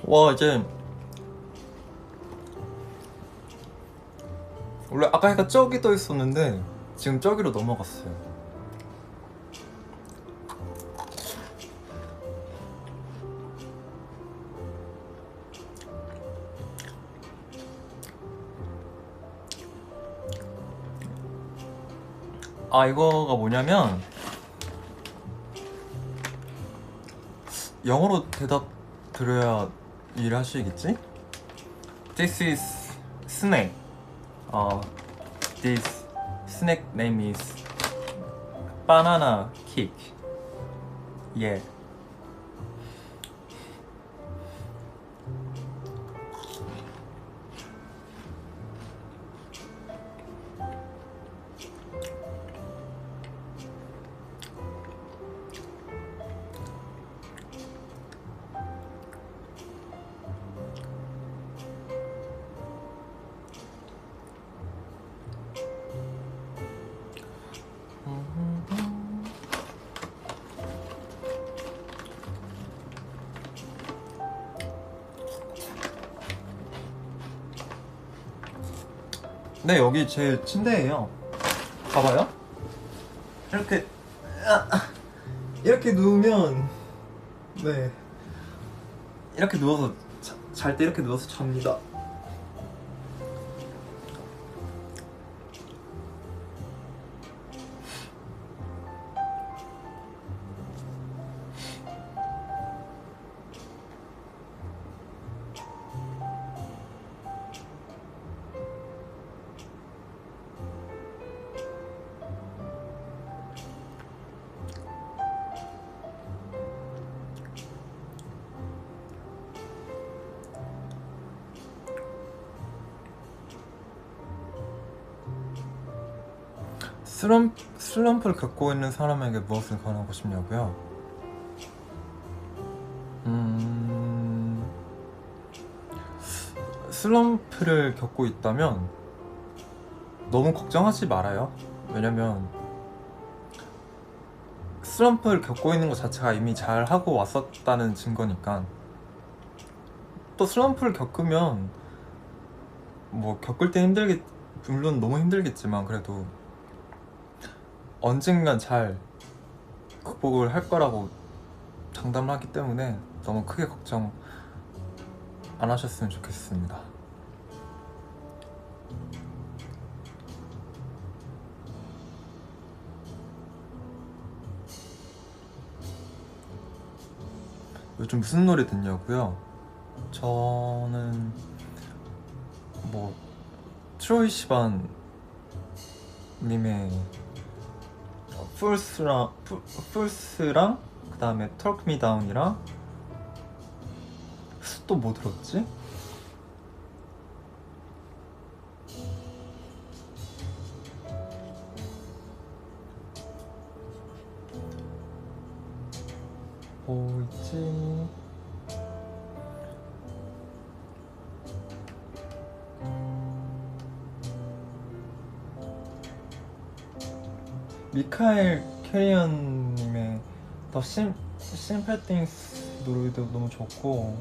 S1: 와, 이제 원래 아까 약간 저기 떠 있었는데 지금 저기로 넘어갔어요. 아, 이거가 뭐냐면 영어로 대답 드려야 이해를 하시겠지? This is snake. This snake name is banana kick. Yeah. 네, 여기 제 침대예요. 봐봐요. 이렇게 이렇게 누우면, 네, 이렇게 누워서 잘 때 이렇게 누워서 잡니다. 슬럼프를 겪고 있는 사람에게 무엇을 권하고 싶냐고요? 슬럼프를 겪고 있다면 너무 걱정하지 말아요. 왜냐면 슬럼프를 겪고 있는 것 자체가 이미 잘 하고 왔었다는 증거니까. 또 슬럼프를 겪으면 뭐 겪을 때 물론 너무 힘들겠지만 그래도 언젠간 잘 극복을 할 거라고 장담을 하기 때문에 너무 크게 걱정 안 하셨으면 좋겠습니다. 요즘 무슨 노래 듣냐고요? 저는 뭐 트로이 시반 님의 풀스랑 그 다음에 Talk Me Down이랑 또 뭐 들었지? 뭐 있지? 미카엘 캐리언님의 더 심플 띵스 노래도 너무 좋고,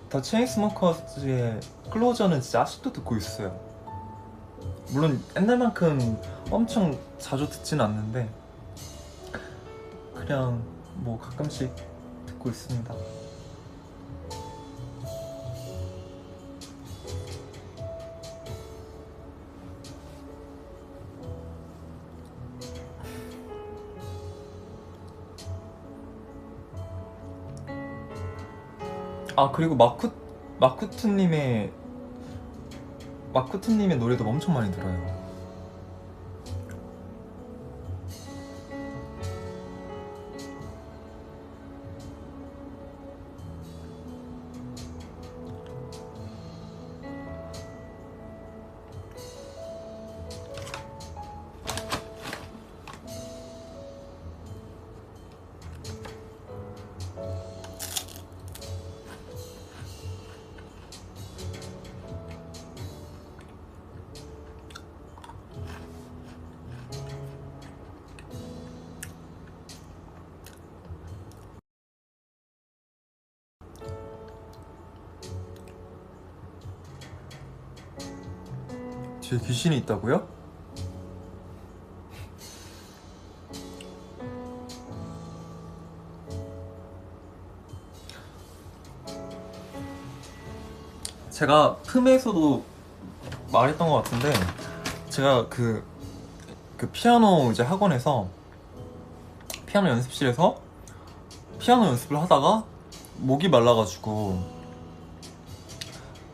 S1: 더 체인스모커즈의 클로저는 진짜 아직도 듣고 있어요. 물론 옛날만큼 엄청 자주 듣진 않는데 그냥 뭐 가끔씩 듣고 있습니다. 아, 그리고 마쿠트님의 노래도 엄청 많이 들어요. 뒤에 귀신이 있다고요? 제가 틈에서도 말했던 것 같은데, 제가 그 피아노 이제 학원에서 피아노 연습실에서 피아노 연습을 하다가 목이 말라가지고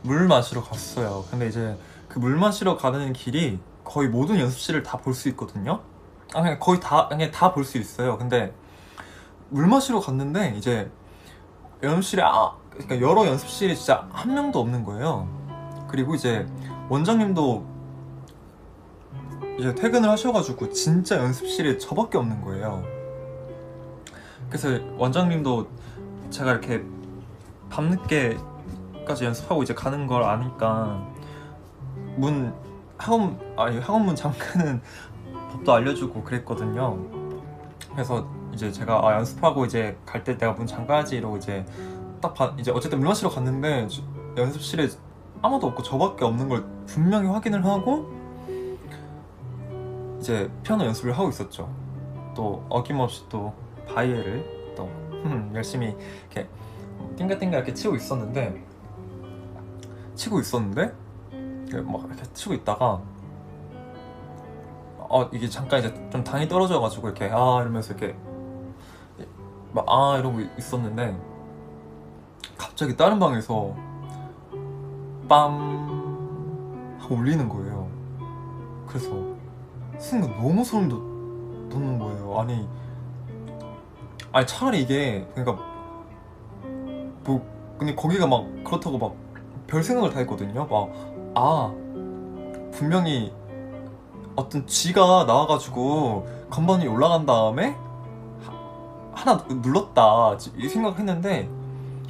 S1: 물 마시러 갔어요. 근데 이제 그 물 마시러 가는 길이 거의 모든 연습실을 다 볼 수 있거든요. 아, 그냥 거의 다 볼 수 있어요. 근데 물 마시러 갔는데 이제 연습실에 그러니까 여러 연습실에 진짜 한 명도 없는 거예요. 그리고 이제 원장님도 이제 퇴근을 하셔가지고 진짜 연습실에 저밖에 없는 거예요. 그래서 원장님도 제가 이렇게 밤늦게까지 연습하고 이제 가는 걸 아니까 학원 문 잠그는 법도 알려주고 그랬거든요. 그래서 이제 제가 연습하고 이제 갈 때 내가 문 잠가야지 이러고 이제 이제 어쨌든 물 마시러 갔는데 연습실에 아무도 없고 저밖에 없는 걸 분명히 확인을 하고 이제 피아노 연습을 하고 있었죠. 또 어김없이 또 바이엘을 또 열심히 이렇게 띵가띵가 이렇게 치고 있었는데 막 이렇게 치고 있다가 이게 잠깐 이제 좀 당이 떨어져가지고 이렇게 이러면서 이렇게 막 이러고 있었는데 갑자기 다른 방에서 빰 하고 울리는 거예요. 그래서 순간 너무 소름 돋는 거예요. 아니 차라리 이게 그러니까 뭐 근데 거기가 막 그렇다고 막 별 생각을 다 했거든요. 분명히 어떤 쥐가 나와가지고 건반 위에 올라간 다음에 하나 눌렀다 이 생각했는데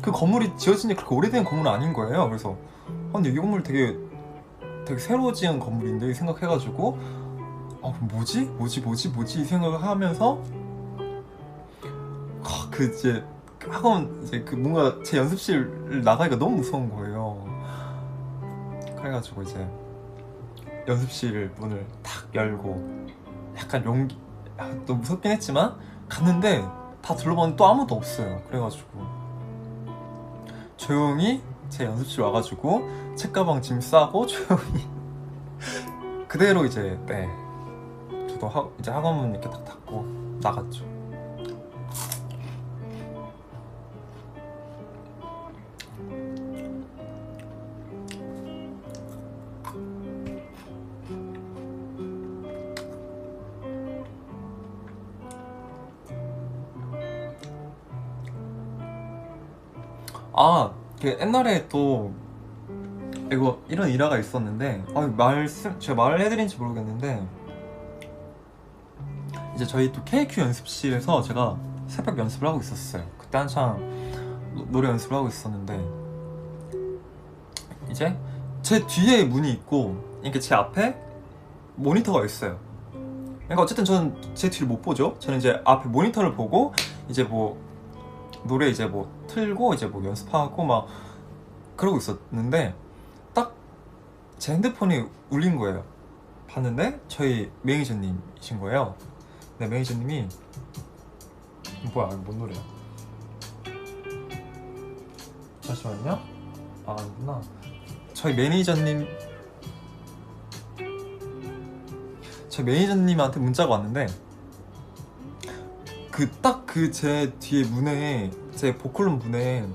S1: 그 건물이 지어진 지 그렇게 오래된 건물은 아닌 거예요. 그래서 근데 이 건물 되게 새로 지은 건물인데 생각해가지고 뭐지 이 생각을 하면서 이제 학원 이제 뭔가 제 연습실 나가기가 너무 무서운 거예요. 그래가지고 이제 연습실 문을 탁 열고 약간 또 무섭긴 했지만 갔는데 다 둘러봤는데 또 아무도 없어요. 그래가지고 조용히 제 연습실 와가지고 책가방 짐 싸고 조용히 그대로 이제 저도 이제 학원 문 이렇게 딱 닫고 나갔죠. 옛날에 또 이런 일화가 있었는데 제가 말을 해드린지 모르겠는데 이제 저희 또 KQ 연습실에서 제가 새벽 연습을 하고 있었어요. 그때 한창 노래 연습을 하고 있었는데 이제 제 뒤에 문이 있고 이렇게 제 앞에 모니터가 있어요. 그러니까 어쨌든 저는 제 뒤를 못 보죠. 저는 이제 앞에 모니터를 보고 이제 뭐 노래 이제 뭐 틀고 이제 뭐 연습하고 막 그러고 있었는데 딱 제 핸드폰이 울린 거예요. 봤는데 저희 매니저님이신 거예요. 네, 매니저님이 뭐야, 뭔 노래야? 잠시만요. 아, 아니구나. 저희 매니저님한테 문자가 왔는데 그 제 뒤에 문에, 제 보컬룸 문에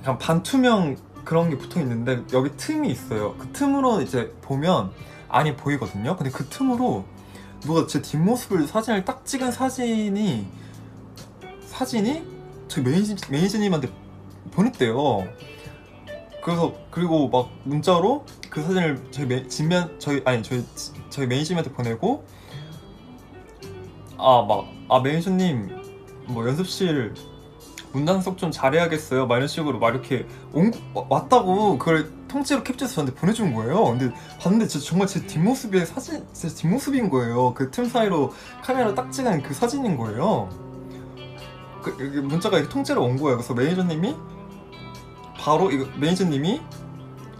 S1: 약간 반투명 그런 게 붙어 있는데 여기 틈이 있어요. 그 틈으로 이제 보면 안이 보이거든요. 근데 그 틈으로 누가 제 뒷모습을 사진을 딱 찍은 사진이 저희 매니저님한테 보냈대요. 그래서 그리고 막 문자로 그 사진을 저희 매니저님한테 보내고 매니저님 뭐 연습실 문단속 좀 잘해야겠어요 막 이런 식으로 막 이렇게 왔다고 그걸 통째로 캡처해서 저한테 보내준 거예요. 근데 봤는데 정말 제 뒷모습인 거예요. 그 틈 사이로 카메라 딱 찍은 그 사진인 거예요. 이게 문자가 이렇게 통째로 온 거예요. 그래서 매니저님이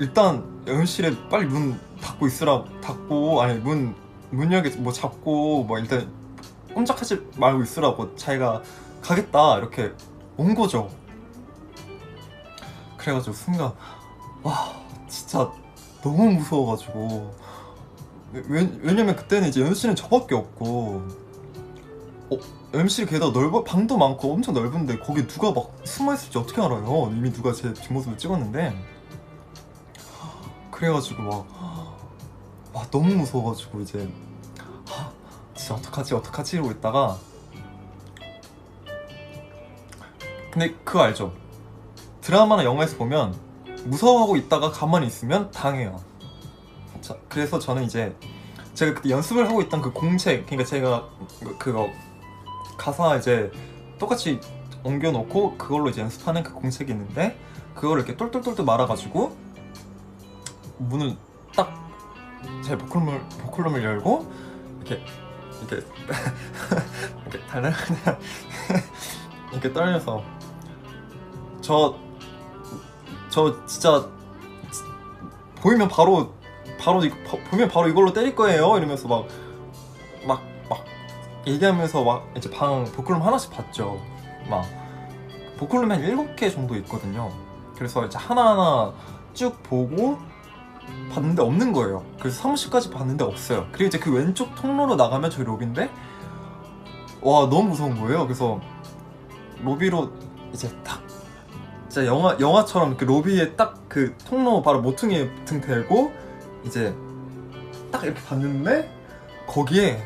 S1: 일단 연습실에 빨리 문 문역에 뭐 잡고 뭐 일단 꼼짝하지 말고 있으라고 자기가 가겠다 이렇게 온 거죠. 그래가지고 순간 와 진짜 너무 무서워가지고 왜냐면 그때는 이제 연습실은 저밖에 없고 연습실이 게다가 방도 많고 엄청 넓은데 거기 누가 막 숨어있을지 어떻게 알아요. 이미 누가 제 뒷모습을 찍었는데. 그래가지고 막 너무 무서워가지고 이제 진짜 어떡하지 이러고 있다가 근데 그거 알죠? 드라마나 영화에서 보면 무서워하고 있다가 가만히 있으면 당해요. 자, 그래서 저는 이제 제가 그때 연습을 하고 있던 그 공책, 그러니까 제가 그거 가사 이제 똑같이 옮겨놓고 그걸로 이제 연습하는 그 공책이 있는데 그거를 이렇게 똘똘똘똘 말아가지고 문을 딱 제 보컬룸을 열고 이렇게 이렇게 달달달 이렇게 떨면서 저 진짜 보이면 바로 이걸로 때릴 거예요 이러면서 막 얘기하면서 막 이제 보컬룸 하나씩 봤죠. 막 보컬룸이 한 7개 정도 있거든요. 그래서 이제 하나하나 쭉 보고 봤는데 없는 거예요. 그래서 사무실까지 봤는데 없어요. 그리고 이제 그 왼쪽 통로로 나가면 저희 로비인데 와 너무 무서운 거예요. 그래서 로비로 이제 딱 진짜 영화처럼 그 로비에 딱 그 통로 바로 모퉁이에 등 대고 이제 딱 이렇게 봤는데 거기에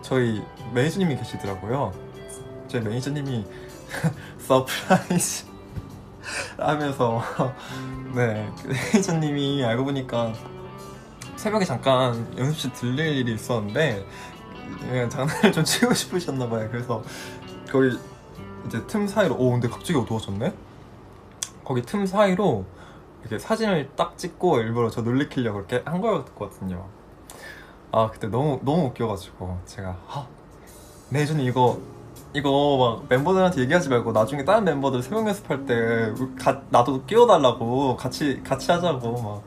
S1: 저희 매니저님이 계시더라고요. 저희 매니저님이 서프라이즈 하면서 네, 매니저님이 알고 보니까 새벽에 잠깐 연습실 들릴 일이 있었는데 그냥 장난을 좀 치고 싶으셨나봐요. 그래서 거기 이제 틈 사이로 근데 갑자기 어두워졌네? 거기 틈 사이로 이렇게 사진을 딱 찍고 일부러 저 놀리키려고 그렇게 한 거였거든요. 그때 너무 웃겨가지고 제가 매니저님 이거 막 멤버들한테 얘기하지 말고 나중에 다른 멤버들 새벽 연습할 때 나도 끼워달라고 같이 하자고 막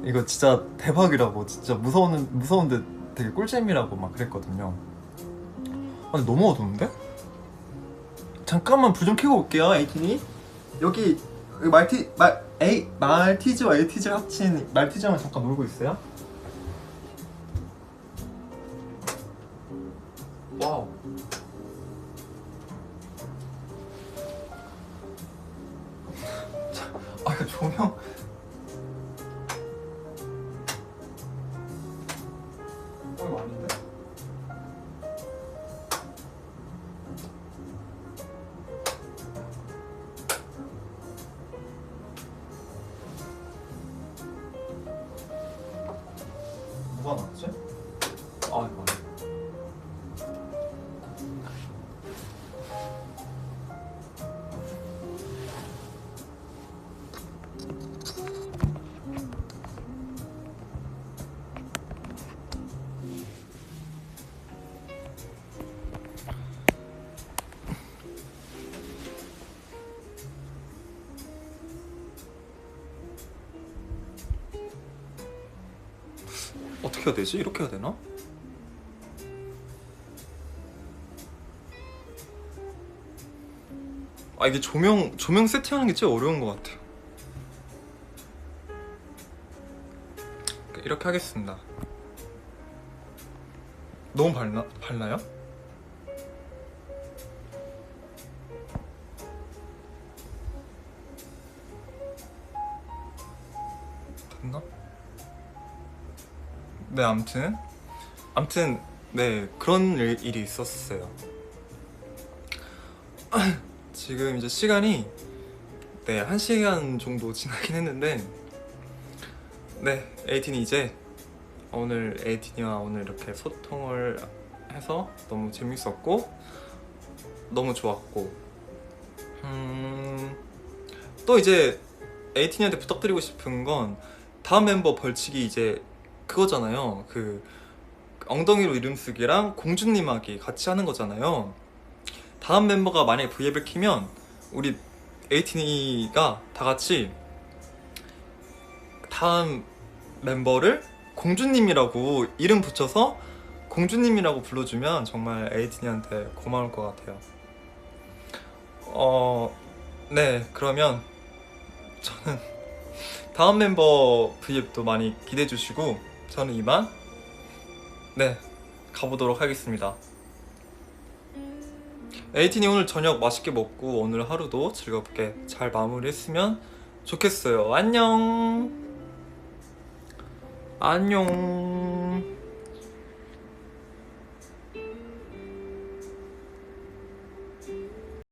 S1: 이거 진짜 대박이라고 진짜 무서운데 되게 꿀잼이라고 막 그랬거든요. 근데 너무 어두운데? 잠깐만 불 좀 켜고 올게요. 에이틴이 여기 말티즈와 에이티즈 합친 말티즈랑 잠깐 놀고 있어요. 와우. 이거 조명 이거 아닌데? 뭐가 났지? 이거 아니야. 어떻게 해야 되지? 이렇게 해야 되나? 아, 이게 조명 세팅하는 게 제일 어려운 것 같아요. 이렇게 하겠습니다. 너무 밝나요? 됐나? 네, 암튼 네, 그런 일이 있었어요. 지금 이제 시간이 네, 1시간 정도 지나긴 했는데, 네, 에이틴이 이제 오늘 에이틴이와 오늘 이렇게 소통을 해서 너무 재밌었고 너무 좋았고, 또 이제 에이틴이한테 부탁드리고 싶은 건 다음 멤버 벌칙이 이제 그거잖아요. 그 엉덩이로 이름 쓰기랑 공주님 하기 같이 하는 거잖아요. 다음 멤버가 만약에 V앱을 키면 우리 에이틴이가 다 같이 다음 멤버를 공주님이라고 이름 붙여서 공주님이라고 불러주면 정말 에이틴이한테 고마울 것 같아요. 네, 그러면 저는 다음 멤버 V앱도 많이 기대해 주시고, 저는 이만 네, 가보도록 하겠습니다. 에이틴이 오늘 저녁 맛있게 먹고 오늘 하루도 즐겁게 잘 마무리했으면 좋겠어요. 안녕. 안녕.